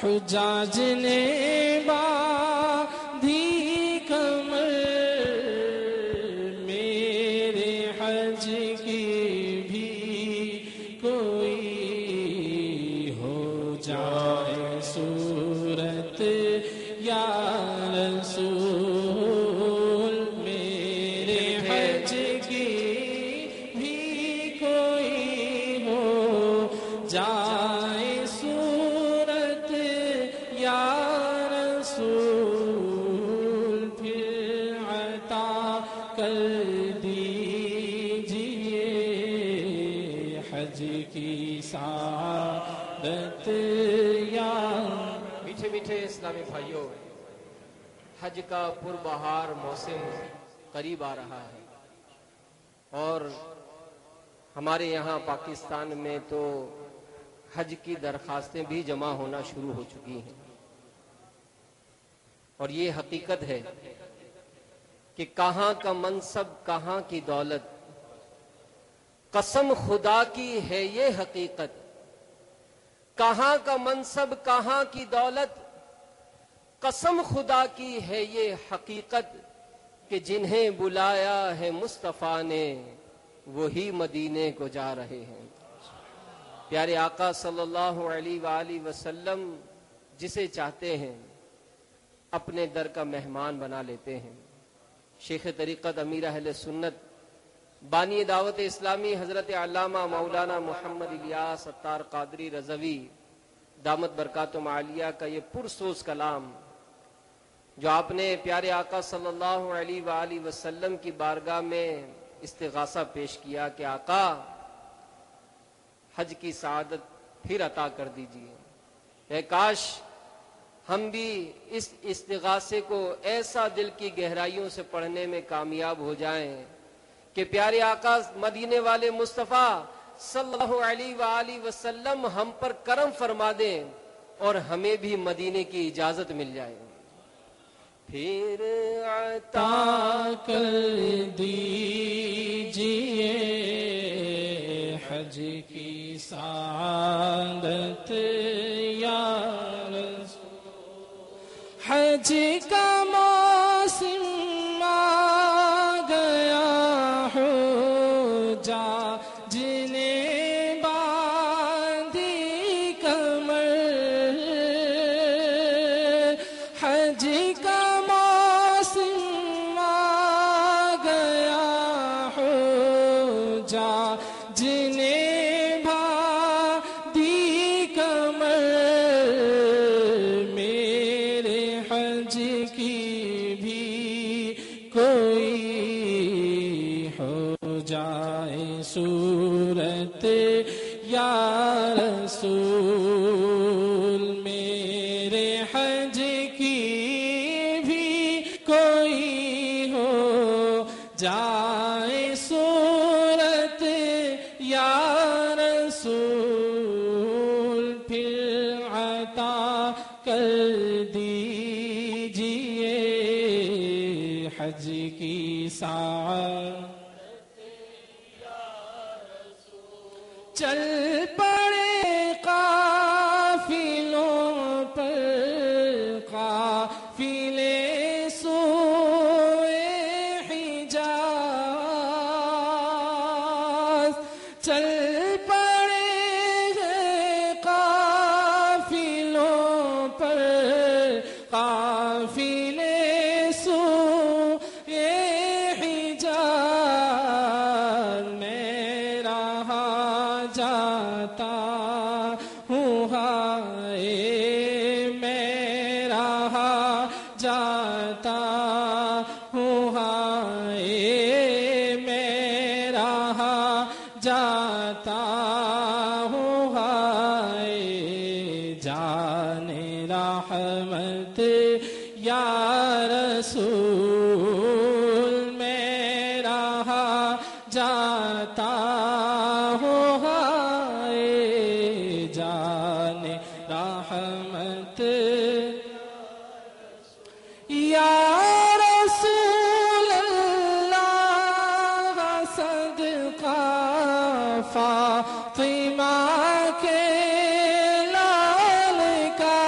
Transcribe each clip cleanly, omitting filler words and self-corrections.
حجاج نے باندھی کمر میرے حج کی بھی کوئی ہو جائے صورت یا رسول میرے حج کی بھی کوئی ہو جائے صورت یا رسول پھر عطا کر دیجئے حج کی سعادت یا میٹھے میٹھے اسلامی بھائیوں، حج کا پربہار موسم قریب آ رہا ہے، اور ہمارے یہاں پاکستان میں تو حج کی درخواستیں بھی جمع ہونا شروع ہو چکی ہیں، اور یہ حقیقت ہے کہ کہاں کا منصب کہاں کی دولت، قسم خدا کی ہے یہ حقیقت، کہاں کا منصب کہاں کی دولت، قسم خدا کی ہے یہ حقیقت کہ جنہیں بلایا ہے مصطفیٰ نے وہی مدینے کو جا رہے ہیں۔ پیارے آقا صلی اللہ علیہ وآلہ وسلم جسے چاہتے ہیں اپنے در کا مہمان بنا لیتے ہیں۔ شیخ طریقت امیر اہل سنت بانی دعوت اسلامی حضرت علامہ مولانا محمد الیاس اتار قادری رضوی دامت برکاتہم عالیہ کا یہ پرسوز کلام جو آپ نے پیارے آقا صلی اللہ علیہ وآلہ وسلم کی بارگاہ میں استغاثہ پیش کیا کہ آقا حج کی سعادت پھر عطا کر دیجیے، اے کاش ہم بھی اس استغاثے کو ایسا دل کی گہرائیوں سے پڑھنے میں کامیاب ہو جائیں کہ پیارے آقا مدینے والے مصطفیٰ صلی اللہ علیہ وآلہ وسلم ہم پر کرم فرما دیں اور ہمیں بھی مدینے کی اجازت مل جائے۔ پھر عطا کر دیجئے حج کی سعادت یا رسول حج کا موسم آ گیا ہو جا جنہیں باندھی کمر حج کا موسم آ گیا ہو جا جنہیں باندھی کمر میرے حج کی بھی کوئی ہو جائے صورت یا رسول میرے حج کی بھی کوئی ہو جائے صورت یا رسول پھر عطا کر دیجئے حج کی سعادت چل پڑے قافلوں پر قافلے سوئے حجاز چل پڑے قافلوں پر قافلے سوئے حجاز میں رہا جاتا ہوں ہائے میں رہا جاتا ہوں ہائے میں رہا جاتا ہوں ہائے جانے رحمت یا رسول میں رہا جاتا ہوں ہائے جانے رحمت یا رسول اللہ صدقہ فاطمہ کے لال کا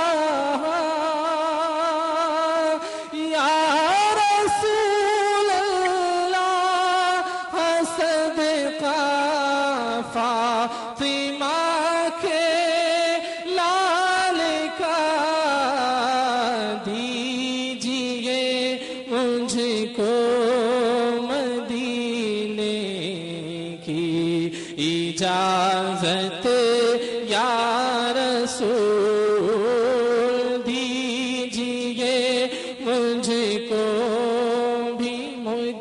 صدقہ فاطمہ کے لال کا دیجیے مجھ کو مدینے کی اجازت یا رسول دیجیے مجھ کو بھی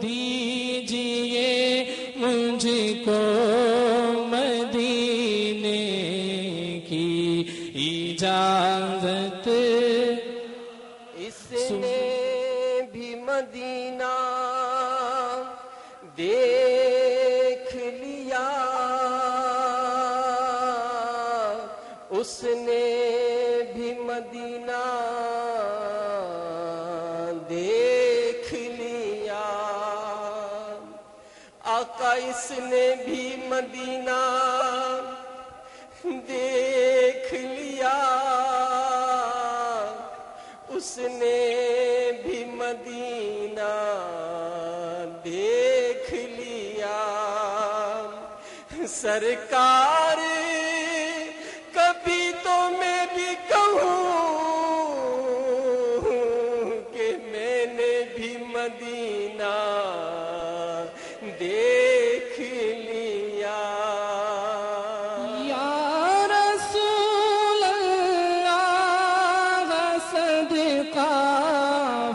دیجیے مجھ کو مدینے کی اجازت اس نے بھی مدینہ دیکھ لیا اس نے بھی مدینہ دیکھ لیا آقا اس نے بھی مدینہ دیکھ لیا اس نے بھی مدینہ دیکھ لیا سرکار کبھی تو میں بھی کہوں کہ میں نے بھی مدینہ دیکھ لیا یا رسول اللہ صدقہ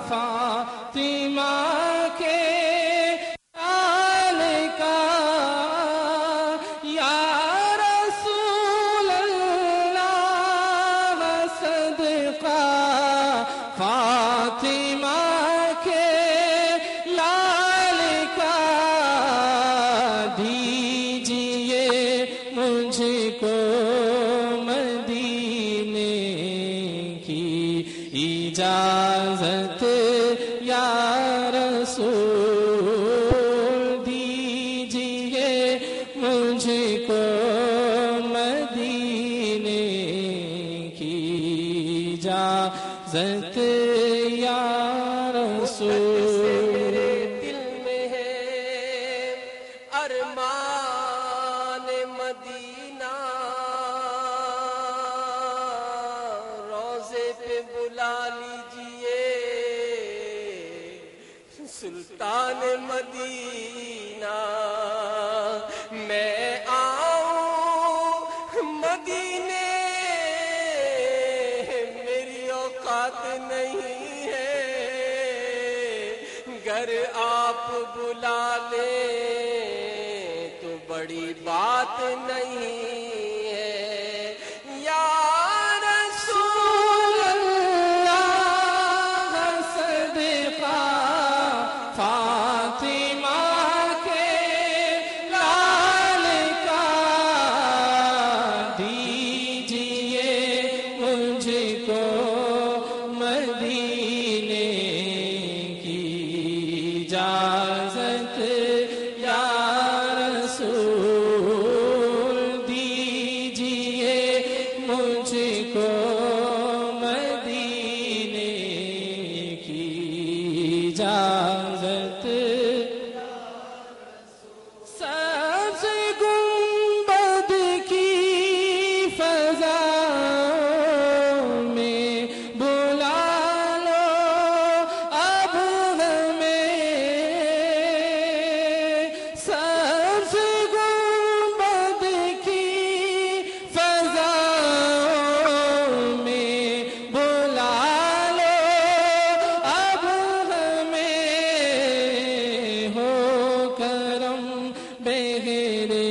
فاطمہ کے لال کا یا رسول اللہ صدقہ فاطمہ کے لال کا دیجیے مجھ کو مدینے کی اجازت یا رسول دیجیے مجھ کو مدینے کی اجازت یا رسول میرے دل میں ہے ارمان مدینہ روزے پہ بلا لیجئے سلطان مدینہ میں آؤں مدینے میری اوقات نہیں ہے گر آپ بلا لیں تو بڑی بات نہیں ہے یا رسول اللہ صدقہ فاطمہ کے لال کا دیجیے مجھ کو مدینے کی اجازت یا رسول دیجیے مجھ کو مدینے کی اجازت سبز گنبد کی فضاؤں میں بلا لو اب ہمیں سبز گنبد کی فضاؤں میں بلا لو اب ہمیں ہو کرم بہرے